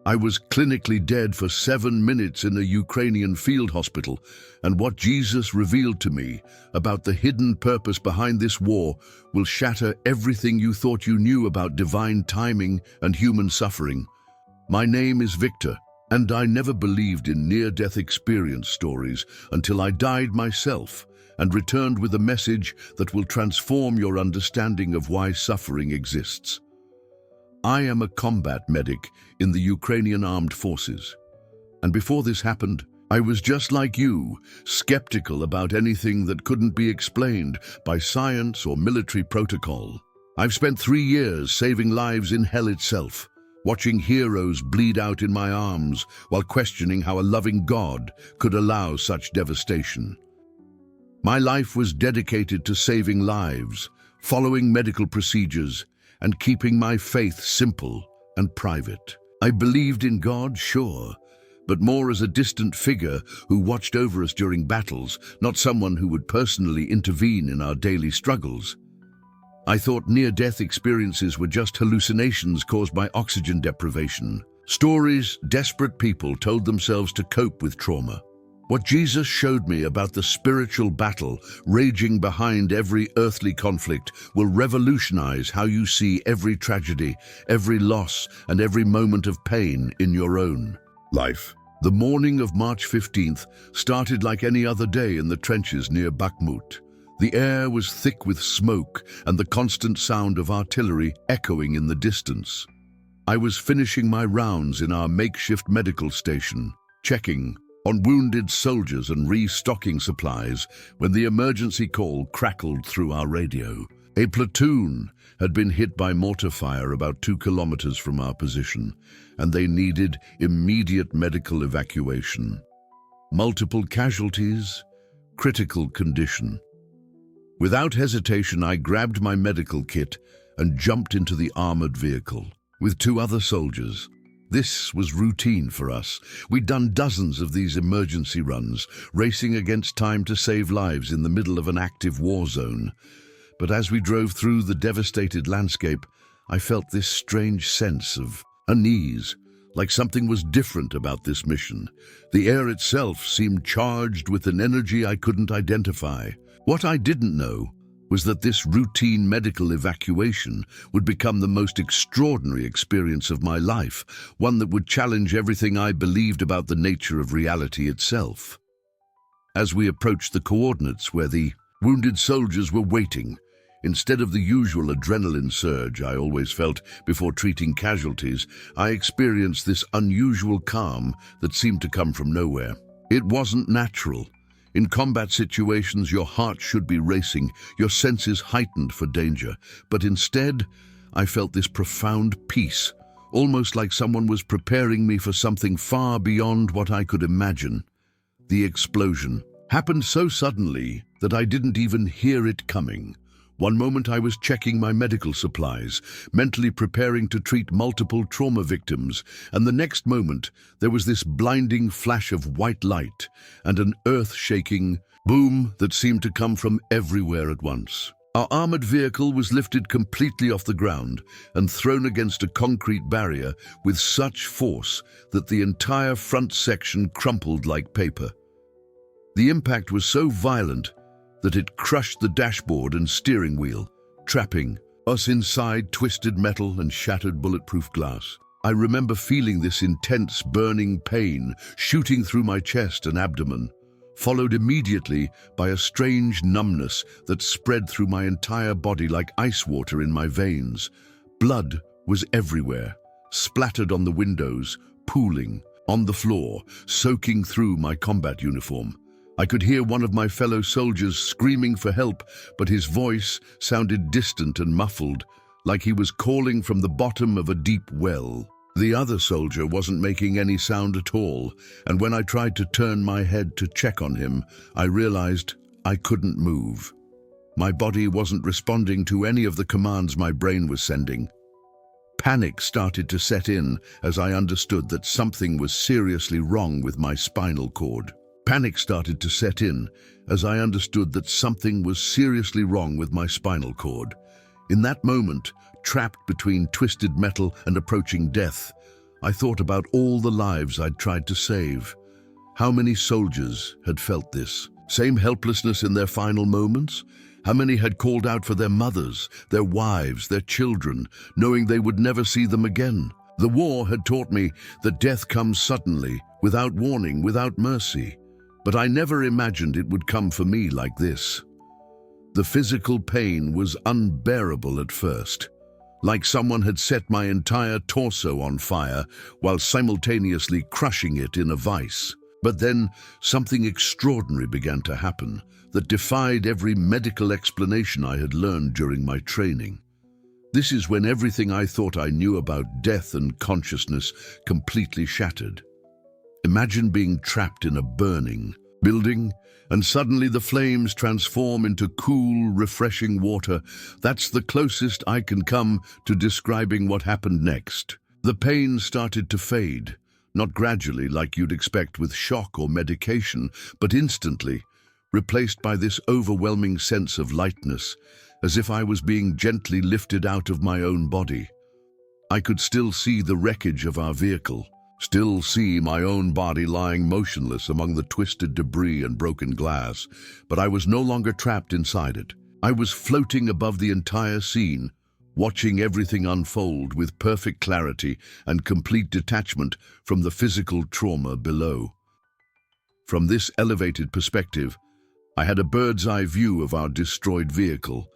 I was clinically dead for 7 minutes in a Ukrainian field hospital, and what Jesus revealed to me about the hidden purpose behind this war will shatter everything you thought you knew about divine timing and human suffering. My name is Victor, and I never believed in near-death experience stories until I died myself and returned with a message that will transform your understanding of why suffering exists. I am a combat medic in the Ukrainian armed forces. And before this happened, I was just like you, skeptical about anything that couldn't be explained by science or military protocol. I've spent 3 years saving lives in hell itself, watching heroes bleed out in my arms while questioning how a loving God could allow such devastation. My life was dedicated to saving lives, following medical procedures, and keeping my faith simple and private. I believed in God, sure, but more as a distant figure who watched over us during battles, not someone who would personally intervene in our daily struggles. I thought near-death experiences were just hallucinations caused by oxygen deprivation, stories desperate people told themselves to cope with trauma. What Jesus showed me about the spiritual battle raging behind every earthly conflict will revolutionize how you see every tragedy, every loss, and every moment of pain in your own life. The morning of March 15th started like any other day in the trenches near Bakhmut. The air was thick with smoke and the constant sound of artillery echoing in the distance. I was finishing my rounds in our makeshift medical station, checking on wounded soldiers and restocking supplies when the emergency call crackled through our radio. A platoon had been hit by mortar fire about 2 kilometers from our position, and they needed immediate medical evacuation. Multiple casualties, critical condition. Without hesitation, I grabbed my medical kit and jumped into the armored vehicle with 2 other soldiers. This was routine for us. We'd done dozens of these emergency runs, racing against time to save lives in the middle of an active war zone. But as we drove through the devastated landscape, I felt this strange sense of unease, like something was different about this mission. The air itself seemed charged with an energy I couldn't identify. What I didn't know was that this routine medical evacuation would become the most extraordinary experience of my life, one that would challenge everything I believed about the nature of reality itself. As we approached the coordinates where the wounded soldiers were waiting, instead of the usual adrenaline surge I always felt before treating casualties, I experienced this unusual calm that seemed to come from nowhere. It wasn't natural. In combat situations, your heart should be racing, your senses heightened for danger. But instead, I felt this profound peace, almost like someone was preparing me for something far beyond what I could imagine. The explosion happened so suddenly that I didn't even hear it coming. One moment I was checking my medical supplies, mentally preparing to treat multiple trauma victims, and the next moment there was this blinding flash of white light and an earth-shaking boom that seemed to come from everywhere at once. Our armored vehicle was lifted completely off the ground and thrown against a concrete barrier with such force that the entire front section crumpled like paper. The impact was so violent that it crushed the dashboard and steering wheel, trapping us inside twisted metal and shattered bulletproof glass. I remember feeling this intense burning pain shooting through my chest and abdomen, followed immediately by a strange numbness that spread through my entire body like ice water in my veins. Blood was everywhere, splattered on the windows, pooling on the floor, soaking through my combat uniform. I could hear one of my fellow soldiers screaming for help, but his voice sounded distant and muffled, like he was calling from the bottom of a deep well. The other soldier wasn't making any sound at all, and when I tried to turn my head to check on him, I realized I couldn't move. My body wasn't responding to any of the commands my brain was sending. Panic started to set in as I understood that something was seriously wrong with my spinal cord. Panic started to set in as I understood that something was seriously wrong with my spinal cord. In that moment, trapped between twisted metal and approaching death, I thought about all the lives I'd tried to save. How many soldiers had felt this? Same helplessness in their final moments? How many had called out for their mothers, their wives, their children, knowing they would never see them again? The war had taught me that death comes suddenly, without warning, without mercy. But I never imagined it would come for me like this. The physical pain was unbearable at first, like someone had set my entire torso on fire while simultaneously crushing it in a vice. But then something extraordinary began to happen that defied every medical explanation I had learned during my training. This is when everything I thought I knew about death and consciousness completely shattered. Imagine being trapped in a burning building, and suddenly the flames transform into cool, refreshing water. That's the closest I can come to describing what happened next. The pain started to fade, not gradually like you'd expect with shock or medication, but instantly, replaced by this overwhelming sense of lightness, as if I was being gently lifted out of my own body. I could still see the wreckage of our vehicle, still see my own body lying motionless among the twisted debris and broken glass, but I was no longer trapped inside it. I was floating above the entire scene, watching everything unfold with perfect clarity and complete detachment from the physical trauma below. From this elevated perspective, I had a bird's-eye view of our destroyed vehicle,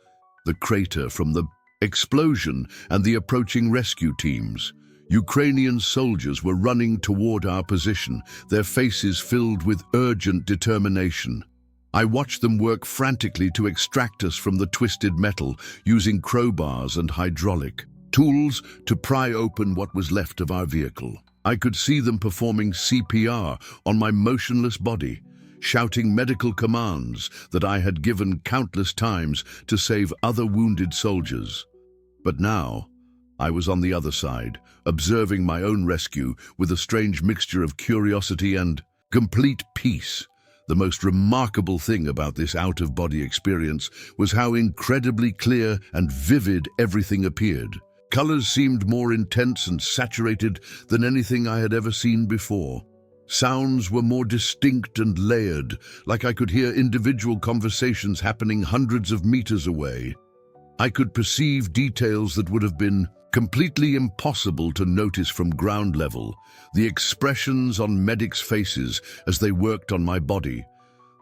the crater from the explosion and the approaching rescue teams. Ukrainian soldiers were running toward our position, their faces filled with urgent determination. I watched them work frantically to extract us from the twisted metal, using crowbars and hydraulic tools to pry open what was left of our vehicle. I could see them performing CPR on my motionless body, shouting medical commands that I had given countless times to save other wounded soldiers. But now, I was on the other side, observing my own rescue with a strange mixture of curiosity and complete peace. The most remarkable thing about this out-of-body experience was how incredibly clear and vivid everything appeared. Colors seemed more intense and saturated than anything I had ever seen before. Sounds were more distinct and layered, like I could hear individual conversations happening hundreds of meters away. I could perceive details that would have been completely impossible to notice from ground level, the expressions on medics' faces as they worked on my body,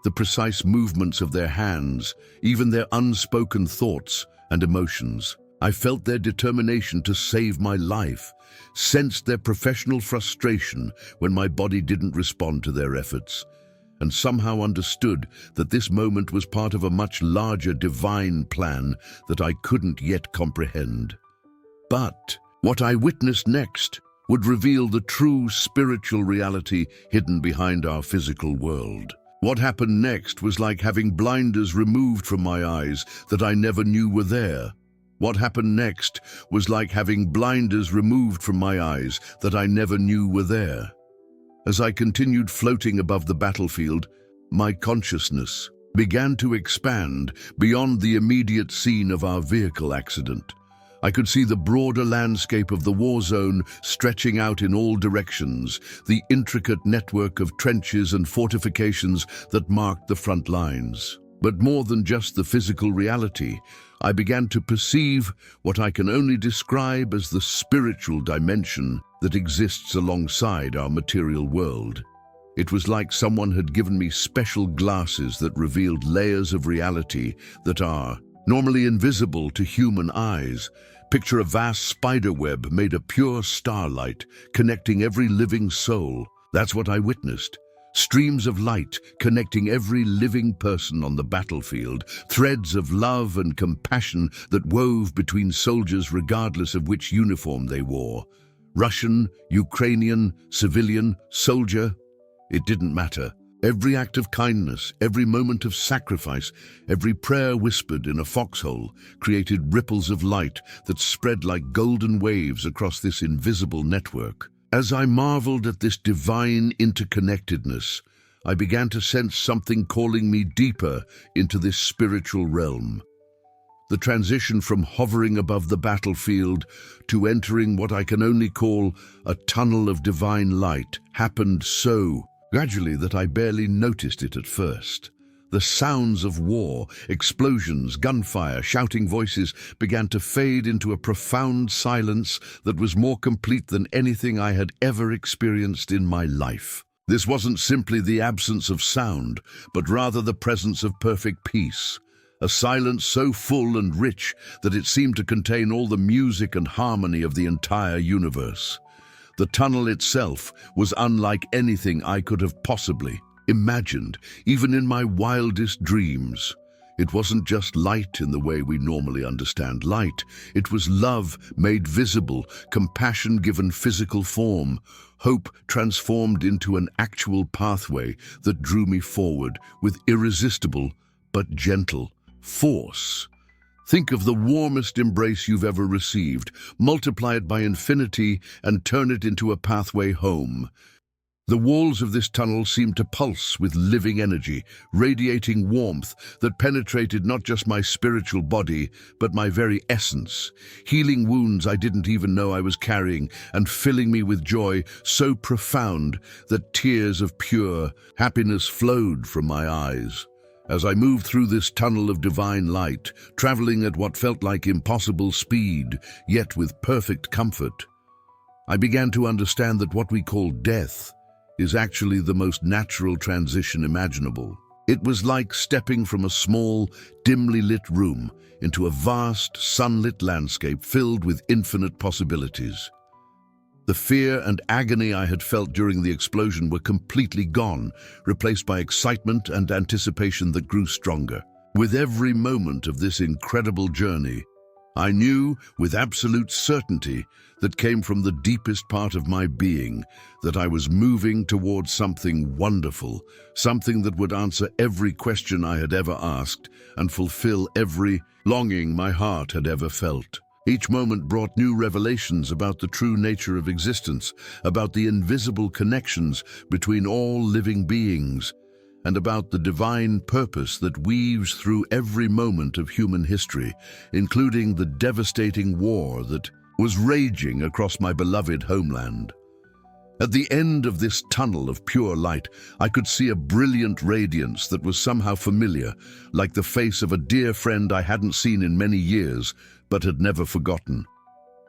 the precise movements of their hands, even their unspoken thoughts and emotions. I felt their determination to save my life, sensed their professional frustration when my body didn't respond to their efforts, and somehow understood that this moment was part of a much larger divine plan that I couldn't yet comprehend. But what I witnessed next would reveal the true spiritual reality hidden behind our physical world. What happened next was like having blinders removed from my eyes that I never knew were there. What happened next was like having blinders removed from my eyes that I never knew were there. As I continued floating above the battlefield, my consciousness began to expand beyond the immediate scene of our vehicle accident. I could see the broader landscape of the war zone stretching out in all directions, the intricate network of trenches and fortifications that marked the front lines. But more than just the physical reality, I began to perceive what I can only describe as the spiritual dimension that exists alongside our material world. It was like someone had given me special glasses that revealed layers of reality that are normally invisible to human eyes. Picture a vast spider web made of pure starlight, connecting every living soul. That's what I witnessed. Streams of light connecting every living person on the battlefield, threads of love and compassion that wove between soldiers regardless of which uniform they wore. Russian, Ukrainian, civilian, soldier, it didn't matter. Every act of kindness, every moment of sacrifice, every prayer whispered in a foxhole created ripples of light that spread like golden waves across this invisible network. As I marveled at this divine interconnectedness, I began to sense something calling me deeper into this spiritual realm. The transition from hovering above the battlefield to entering what I can only call a tunnel of divine light happened so gradually that I barely noticed it at first. The sounds of war, explosions, gunfire, shouting voices began to fade into a profound silence that was more complete than anything I had ever experienced in my life. This wasn't simply the absence of sound, but rather the presence of perfect peace. A silence so full and rich that it seemed to contain all the music and harmony of the entire universe. The tunnel itself was unlike anything I could have possibly imagined, even in my wildest dreams. It wasn't just light in the way we normally understand light. It was love made visible, compassion given physical form, hope transformed into an actual pathway that drew me forward with irresistible but gentle force. Think of the warmest embrace you've ever received, multiply it by infinity and turn it into a pathway home. The walls of this tunnel seemed to pulse with living energy, radiating warmth that penetrated not just my spiritual body, but my very essence, healing wounds I didn't even know I was carrying and filling me with joy so profound that tears of pure happiness flowed from my eyes. As I moved through this tunnel of divine light, traveling at what felt like impossible speed, yet with perfect comfort, I began to understand that what we call death is actually the most natural transition imaginable. It was like stepping from a small, dimly lit room into a vast, sunlit landscape filled with infinite possibilities. The fear and agony I had felt during the explosion were completely gone, replaced by excitement and anticipation that grew stronger. With every moment of this incredible journey, I knew with absolute certainty that came from the deepest part of my being that I was moving towards something wonderful, something that would answer every question I had ever asked and fulfill every longing my heart had ever felt. Each moment brought new revelations about the true nature of existence, about the invisible connections between all living beings, and about the divine purpose that weaves through every moment of human history, including the devastating war that was raging across my beloved homeland. At the end of this tunnel of pure light, I could see a brilliant radiance that was somehow familiar, like the face of a dear friend I hadn't seen in many years, but had never forgotten.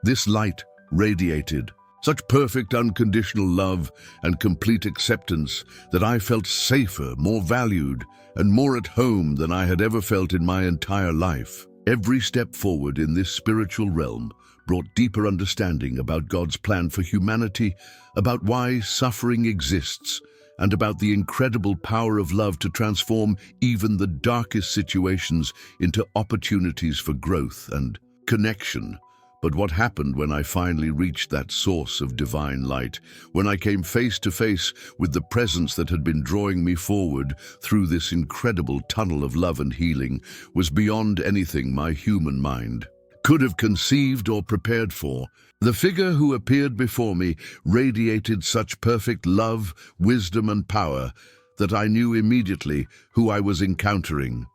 This light radiated such perfect unconditional love and complete acceptance that I felt safer, more valued, and more at home than I had ever felt in my entire life. Every step forward in this spiritual realm brought deeper understanding about God's plan for humanity, about why suffering exists, and about the incredible power of love to transform even the darkest situations into opportunities for growth and connection. But what happened when I finally reached that source of divine light, when I came face to face with the presence that had been drawing me forward through this incredible tunnel of love and healing, was beyond anything my human mind could have conceived or prepared for. The figure who appeared before me radiated such perfect love, wisdom, and power that I knew immediately who I was encountering.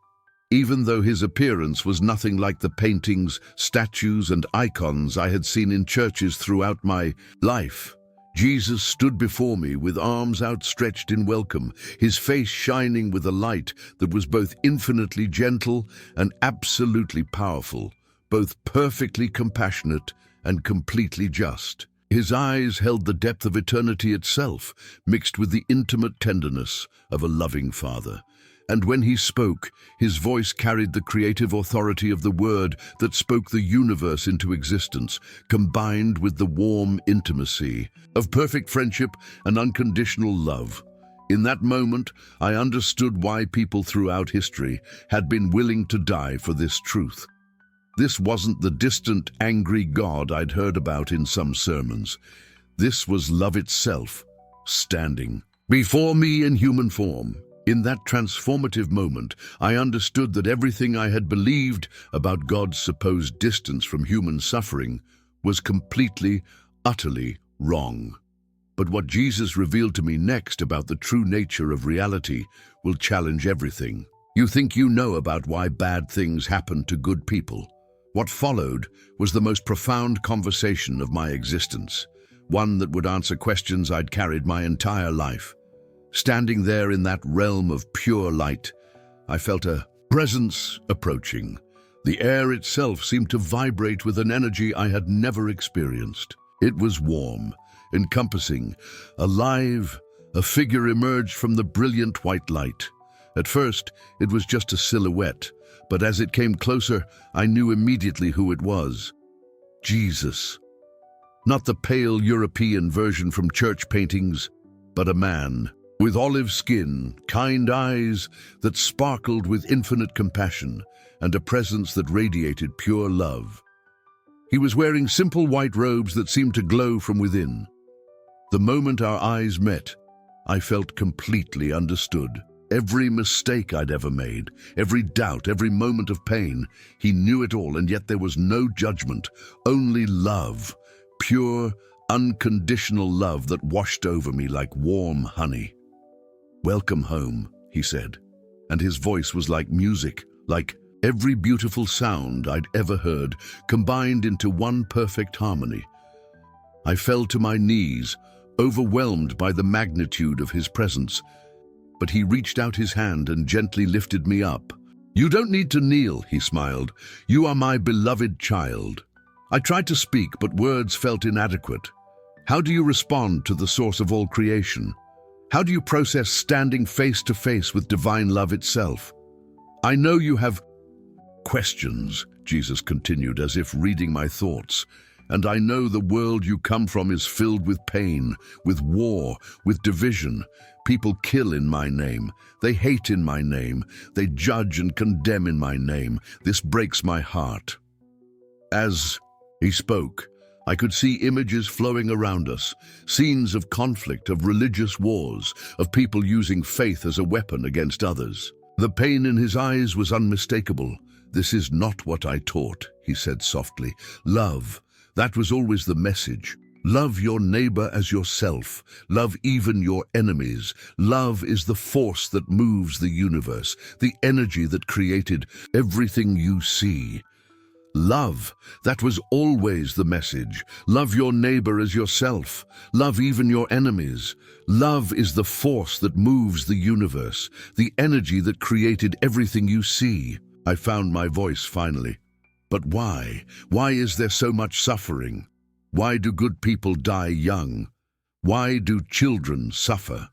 Even though his appearance was nothing like the paintings, statues, and icons I had seen in churches throughout my life, Jesus stood before me with arms outstretched in welcome, his face shining with a light that was both infinitely gentle and absolutely powerful, both perfectly compassionate and completely just. His eyes held the depth of eternity itself, mixed with the intimate tenderness of a loving father. And when he spoke, his voice carried the creative authority of the word that spoke the universe into existence, combined with the warm intimacy of perfect friendship and unconditional love. In that moment, I understood why people throughout history had been willing to die for this truth. This wasn't the distant, angry God I'd heard about in some sermons. This was love itself, standing before me in human form. In that transformative moment, I understood that everything I had believed about God's supposed distance from human suffering was completely, utterly wrong. But what Jesus revealed to me next about the true nature of reality will challenge everything You think you know about why bad things happen to good people. What followed was the most profound conversation of my existence, one that would answer questions I'd carried my entire life. Standing there in that realm of pure light, I felt a presence approaching. The air itself seemed to vibrate with an energy I had never experienced. It was warm, encompassing, alive. A figure emerged from the brilliant white light. At first, it was just a silhouette, but as it came closer, I knew immediately who it was. Jesus. Not the pale European version from church paintings, but a man with olive skin, kind eyes that sparkled with infinite compassion, and a presence that radiated pure love. He was wearing simple white robes that seemed to glow from within. The moment our eyes met, I felt completely understood. Every mistake I'd ever made, every doubt, every moment of pain, he knew it all, and yet there was no judgment, only love, pure, unconditional love that washed over me like warm honey. "Welcome home," he said, and his voice was like music, like every beautiful sound I'd ever heard, combined into one perfect harmony. I fell to my knees, overwhelmed by the magnitude of his presence, but he reached out his hand and gently lifted me up. "You don't need to kneel," he smiled. "You are my beloved child." I tried to speak, but words felt inadequate. How do you respond to the source of all creation? How do you process standing face to face with divine love itself? "I know you have questions," Jesus continued, as if reading my thoughts. "And I know the world you come from is filled with pain, with war, with division. People kill in my name. They hate in my name. They judge and condemn in my name. This breaks my heart." As he spoke, I could see images flowing around us, scenes of conflict, of religious wars, of people using faith as a weapon against others. The pain in his eyes was unmistakable. "This is not what I taught," he said softly. "Love, that was always the message. Love your neighbor as yourself. Love even your enemies. Love is the force that moves the universe, the energy that created everything you see. Love, that was always the message. Love your neighbor as yourself. Love even your enemies. Love is the force that moves the universe, the energy that created everything you see." I found my voice finally. "But why? Why is there so much suffering? Why do good people die young? Why do children suffer?"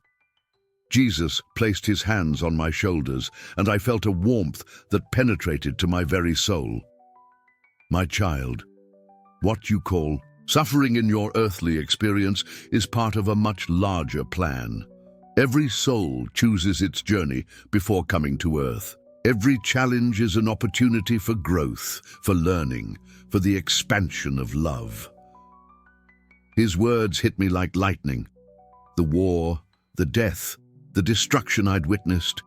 Jesus placed his hands on my shoulders, and I felt a warmth that penetrated to my very soul. "My child, what you call suffering in your earthly experience is part of a much larger plan. Every soul chooses its journey before coming to earth. Every challenge is an opportunity for growth, for learning, for the expansion of love." His words hit me like lightning. The war, the death, the destruction I'd witnessed,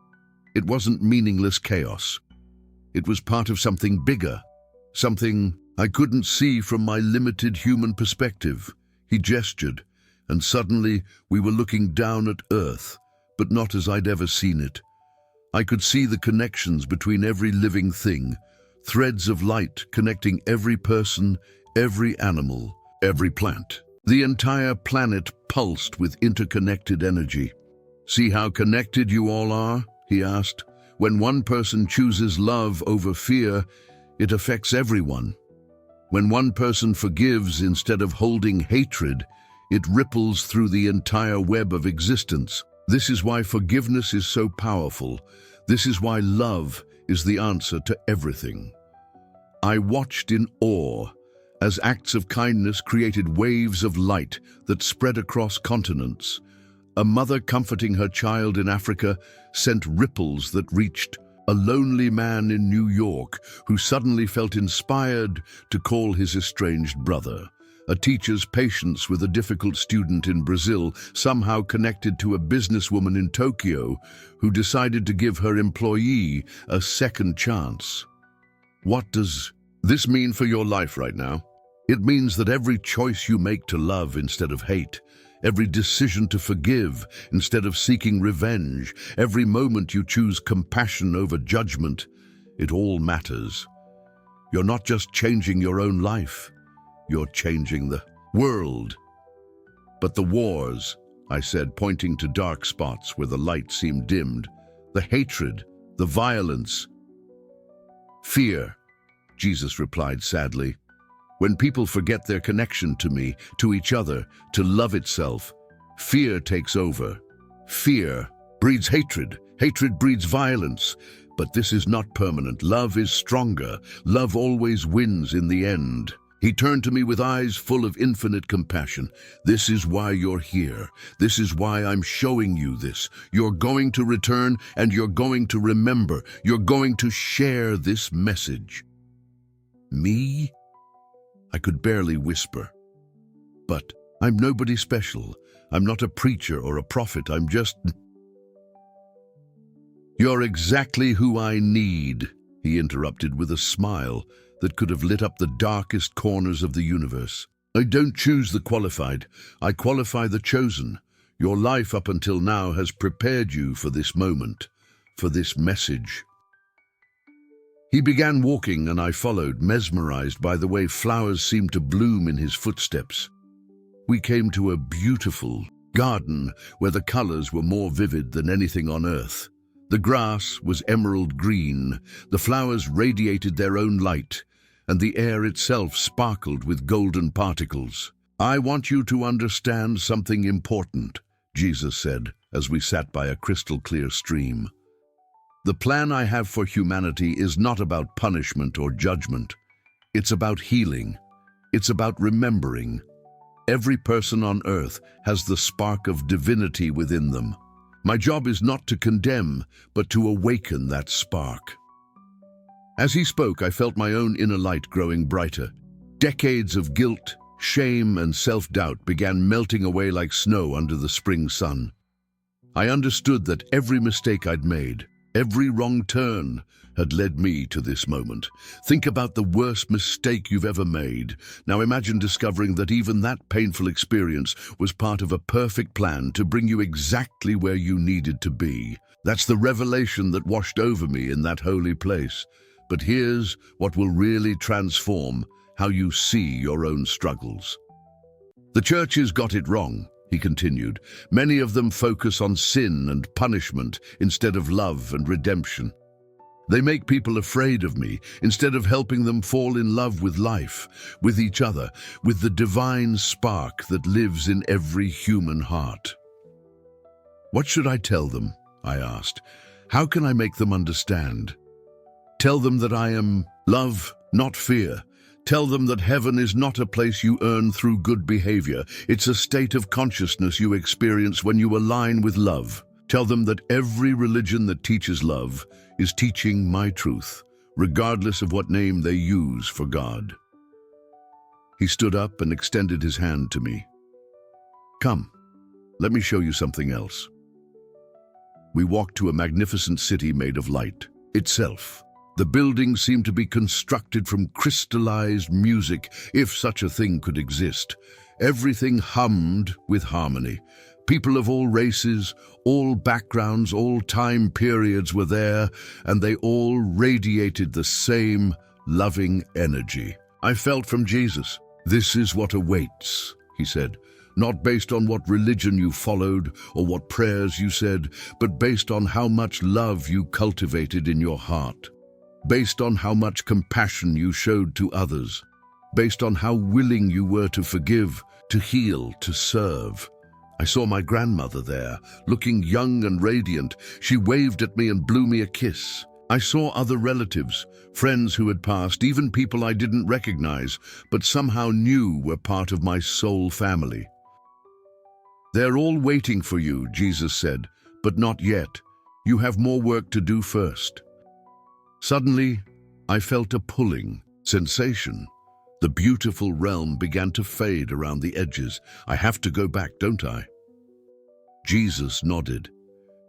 it wasn't meaningless chaos. It was part of something bigger, something I couldn't see from my limited human perspective. He gestured, and suddenly we were looking down at Earth, but not as I'd ever seen it. I could see the connections between every living thing, threads of light connecting every person, every animal, every plant. The entire planet pulsed with interconnected energy. "See how connected you all are?" he asked. "When one person chooses love over fear, it affects everyone. When one person forgives instead of holding hatred, it ripples through the entire web of existence. This is why forgiveness is so powerful. This is why love is the answer to everything." I watched in awe as acts of kindness created waves of light that spread across continents. A mother comforting her child in Africa sent ripples that reached a lonely man in New York who suddenly felt inspired to call his estranged brother. A teacher's patience with a difficult student in Brazil somehow connected to a businesswoman in Tokyo who decided to give her employee a second chance. What does this mean for your life right now? It means that every choice you make to love instead of hate, every decision to forgive instead of seeking revenge, every moment you choose compassion over judgment. It all matters. You're not just changing your own life, you're changing the world. But the wars, I said, pointing to dark spots where the light seemed dimmed, the hatred, the violence. Fear, Jesus replied sadly. When people forget their connection to me, to each other, to love itself, fear takes over. Fear breeds hatred. Hatred breeds violence. But this is not permanent. Love is stronger. Love always wins in the end. He turned to me with eyes full of infinite compassion. This is why you're here. This is why I'm showing you this. You're going to return and you're going to remember. You're going to share this message. Me? I could barely whisper. But I'm nobody special. I'm not a preacher or a prophet. I'm just... You're exactly who I need, he interrupted with a smile that could have lit up the darkest corners of the universe. I don't choose the qualified. I qualify the chosen. Your life up until now has prepared you for this moment, for this message. He began walking and I followed, mesmerized by the way flowers seemed to bloom in his footsteps. We came to a beautiful garden where the colors were more vivid than anything on earth. The grass was emerald green, the flowers radiated their own light, and the air itself sparkled with golden particles. I want you to understand something important, Jesus said, as we sat by a crystal-clear stream. The plan I have for humanity is not about punishment or judgment. It's about healing. It's about remembering. Every person on earth has the spark of divinity within them. My job is not to condemn, but to awaken that spark. As he spoke, I felt my own inner light growing brighter. Decades of guilt, shame, and self-doubt began melting away like snow under the spring sun. I understood that every mistake I'd made, every wrong turn, had led me to this moment. Think about the worst mistake you've ever made. Now imagine discovering that even that painful experience was part of a perfect plan to bring you exactly where you needed to be. That's the revelation that washed over me in that holy place. But here's what will really transform how you see your own struggles. The churches got it wrong, he continued. Many of them focus on sin and punishment instead of love and redemption. They make people afraid of me instead of helping them fall in love with life, with each other, with the divine spark that lives in every human heart. What should I tell them? I asked. How can I make them understand? Tell them that I am love, not fear. Tell them that heaven is not a place you earn through good behavior. It's a state of consciousness you experience when you align with love. Tell them that every religion that teaches love is teaching my truth, regardless of what name they use for God. He stood up and extended his hand to me. Come, let me show you something else. We walked to a magnificent city made of light itself. The buildings seemed to be constructed from crystallized music, if such a thing could exist. Everything hummed with harmony. People of all races, all backgrounds, all time periods were there, and they all radiated the same loving energy. I felt from Jesus, this is what awaits, he said, not based on what religion you followed or what prayers you said, but based on how much love you cultivated in your heart, based on how much compassion you showed to others, based on how willing you were to forgive, to heal, to serve. I saw my grandmother there, looking young and radiant. She waved at me and blew me a kiss. I saw other relatives, friends who had passed, even people I didn't recognize, but somehow knew were part of my soul family. They're all waiting for you, Jesus said, but not yet. You have more work to do first. Suddenly, I felt a pulling sensation. The beautiful realm began to fade around the edges. I have to go back, don't I? Jesus nodded.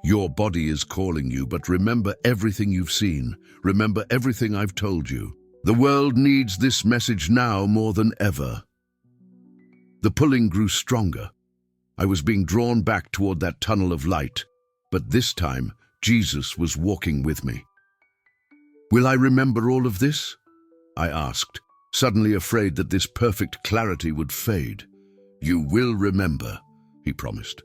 Your body is calling you, but remember everything you've seen. Remember everything I've told you. The world needs this message now more than ever. The pulling grew stronger. I was being drawn back toward that tunnel of light, but this time Jesus was walking with me. "Will I remember all of this?" I asked, suddenly afraid that this perfect clarity would fade. "You will remember," he promised.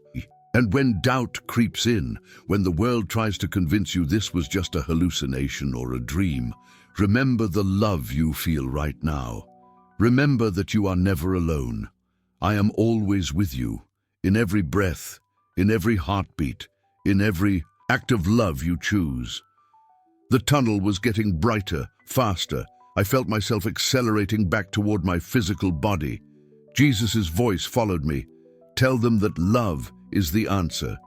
"And when doubt creeps in, when the world tries to convince you this was just a hallucination or a dream, remember the love you feel right now. Remember that you are never alone. I am always with you, in every breath, in every heartbeat, in every act of love you choose." The tunnel was getting brighter, faster. I felt myself accelerating back toward my physical body. Jesus' voice followed me. "Tell them that love is the answer.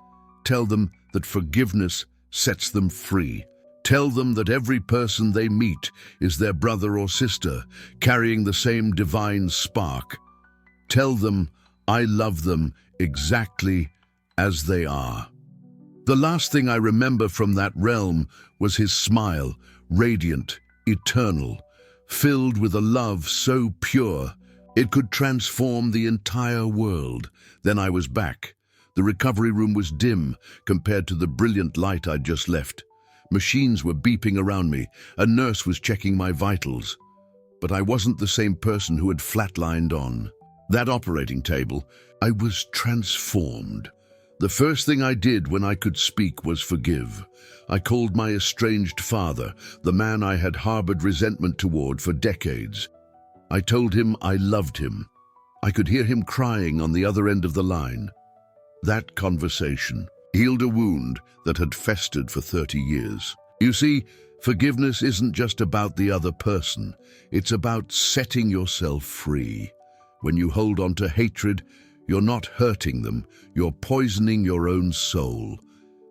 Tell them that forgiveness sets them free. Tell them that every person they meet is their brother or sister, carrying the same divine spark. Tell them I love them exactly as they are." The last thing I remember from that realm was his smile, radiant, eternal, filled with a love so pure it could transform the entire world. Then I was back. The recovery room was dim compared to the brilliant light I'd just left. Machines were beeping around me. A nurse was checking my vitals. But I wasn't the same person who had flatlined on that operating table. I was transformed. The first thing I did when I could speak was forgive. I called my estranged father, the man I had harbored resentment toward for decades. I told him I loved him. I could hear him crying on the other end of the line. That conversation healed a wound that had festered for 30 years. You see, forgiveness isn't just about the other person. It's about setting yourself free. When you hold on to hatred, you're not hurting them, you're poisoning your own soul.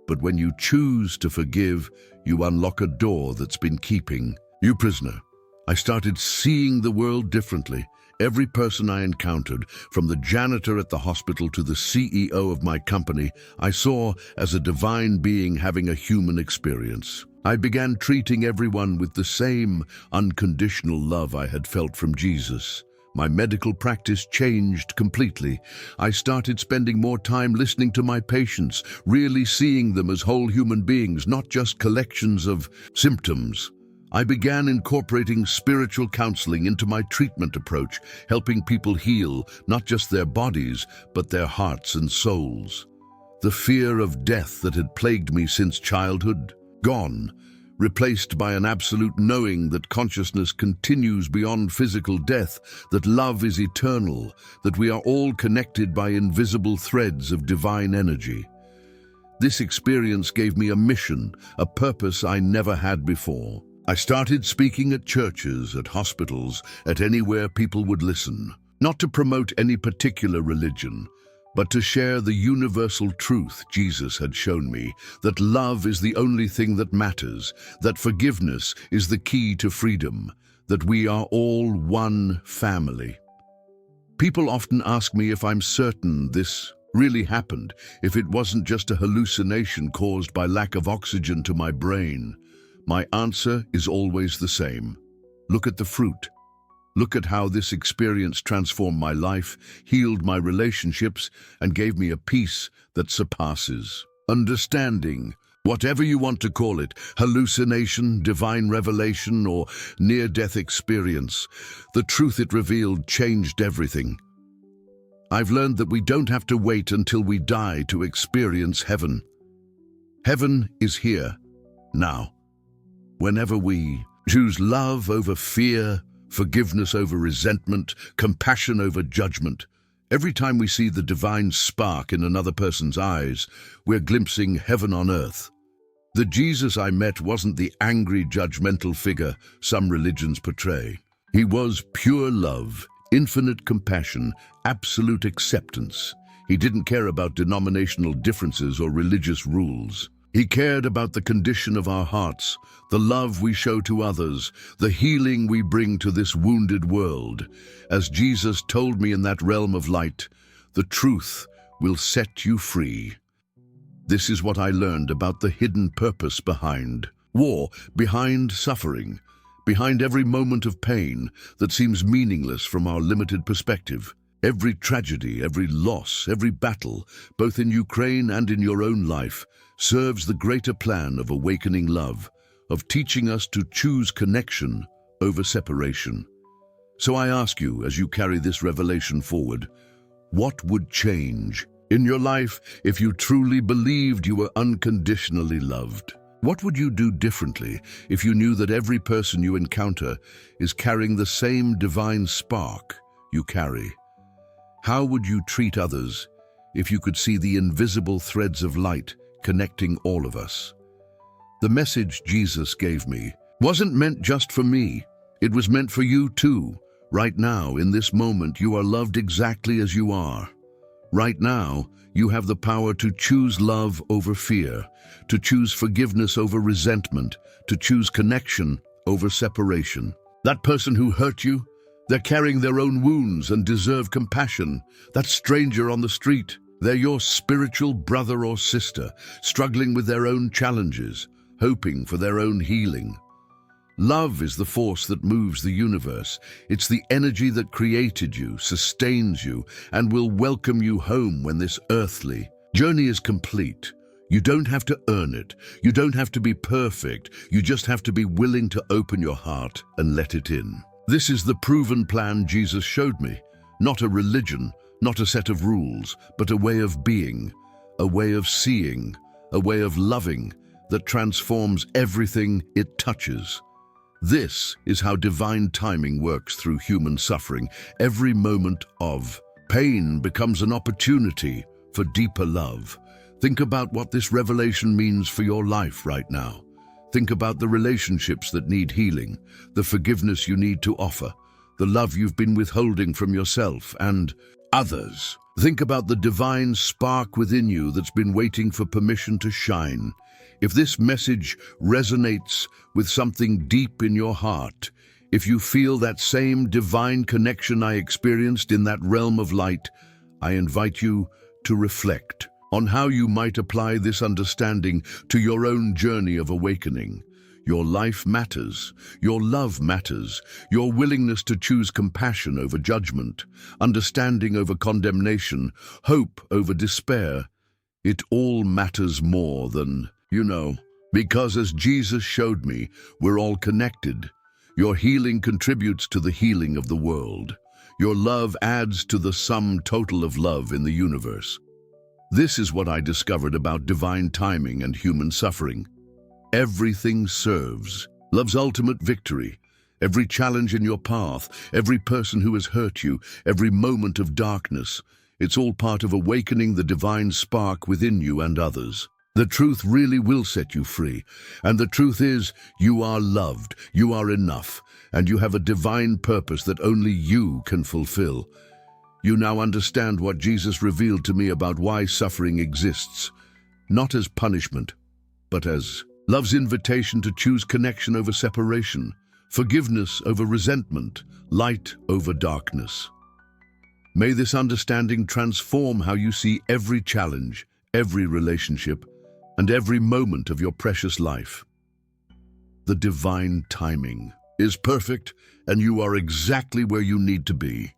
But when you choose to forgive, you unlock a door that's been keeping you prisoner. I started seeing the world differently. Every person I encountered, from the janitor at the hospital to the CEO of my company, I saw as a divine being having a human experience. I began treating everyone with the same unconditional love I had felt from Jesus. My medical practice changed completely. I started spending more time listening to my patients, really seeing them as whole human beings, not just collections of symptoms. I began incorporating spiritual counseling into my treatment approach, helping people heal not just their bodies, but their hearts and souls. The fear of death that had plagued me since childhood, gone, replaced by an absolute knowing that consciousness continues beyond physical death, that love is eternal, that we are all connected by invisible threads of divine energy. This experience gave me a mission, a purpose I never had before. I started speaking at churches, at hospitals, at anywhere people would listen, not to promote any particular religion, but to share the universal truth Jesus had shown me, that love is the only thing that matters, that forgiveness is the key to freedom, that we are all one family. People often ask me if I'm certain this really happened, if it wasn't just a hallucination caused by lack of oxygen to my brain. My answer is always the same. Look at the fruit. Look at how this experience transformed my life, healed my relationships, and gave me a peace that surpasses understanding. Whatever you want to call it, hallucination, divine revelation, or near-death experience, the truth it revealed changed everything. I've learned that we don't have to wait until we die to experience heaven. Heaven is here, now. Whenever we choose love over fear, forgiveness over resentment, compassion over judgment, every time we see the divine spark in another person's eyes, we're glimpsing heaven on earth. The Jesus I met wasn't the angry, judgmental figure some religions portray. He was pure love, infinite compassion, absolute acceptance. He didn't care about denominational differences or religious rules. He cared about the condition of our hearts, the love we show to others, the healing we bring to this wounded world. As Jesus told me in that realm of light, the truth will set you free. This is what I learned about the hidden purpose behind war, behind suffering, behind every moment of pain that seems meaningless from our limited perspective. Every tragedy, every loss, every battle, both in Ukraine and in your own life, serves the greater plan of awakening love, of teaching us to choose connection over separation. So I ask you, as you carry this revelation forward, what would change in your life if you truly believed you were unconditionally loved? What would you do differently if you knew that every person you encounter is carrying the same divine spark you carry? How would you treat others if you could see the invisible threads of light connecting all of us? The message Jesus gave me wasn't meant just for me. It was meant for you too. Right now, in this moment, you are loved exactly as you are. Right now, you have the power to choose love over fear, to choose forgiveness over resentment, to choose connection over separation. That person who hurt you, they're carrying their own wounds and deserve compassion. That stranger on the street, they're your spiritual brother or sister, struggling with their own challenges, hoping for their own healing. Love is the force that moves the universe. It's the energy that created you, sustains you, and will welcome you home when this earthly journey is complete. You don't have to earn it. You don't have to be perfect. You just have to be willing to open your heart and let it in. This is the proven plan Jesus showed me. Not a religion, not a set of rules, but a way of being, a way of seeing, a way of loving that transforms everything it touches. This is how divine timing works through human suffering. Every moment of pain becomes an opportunity for deeper love. Think about what this revelation means for your life right now. Think about the relationships that need healing, the forgiveness you need to offer, the love you've been withholding from yourself and others. Think about the divine spark within you that's been waiting for permission to shine. If this message resonates with something deep in your heart, if you feel that same divine connection I experienced in that realm of light, I invite you to reflect on how you might apply this understanding to your own journey of awakening. Your life matters, your love matters, your willingness to choose compassion over judgment, understanding over condemnation, hope over despair. It all matters more than, because as Jesus showed me, we're all connected. Your healing contributes to the healing of the world. Your love adds to the sum total of love in the universe. This is what I discovered about divine timing and human suffering. Everything serves love's ultimate victory. Every challenge in your path, every person who has hurt you, every moment of darkness, it's all part of awakening the divine spark within you and others. The truth really will set you free. And the truth is, you are loved, you are enough, and you have a divine purpose that only you can fulfill. You now understand what Jesus revealed to me about why suffering exists, not as punishment, but as love's invitation to choose connection over separation, forgiveness over resentment, light over darkness. May this understanding transform how you see every challenge, every relationship, and every moment of your precious life. The divine timing is perfect, and you are exactly where you need to be.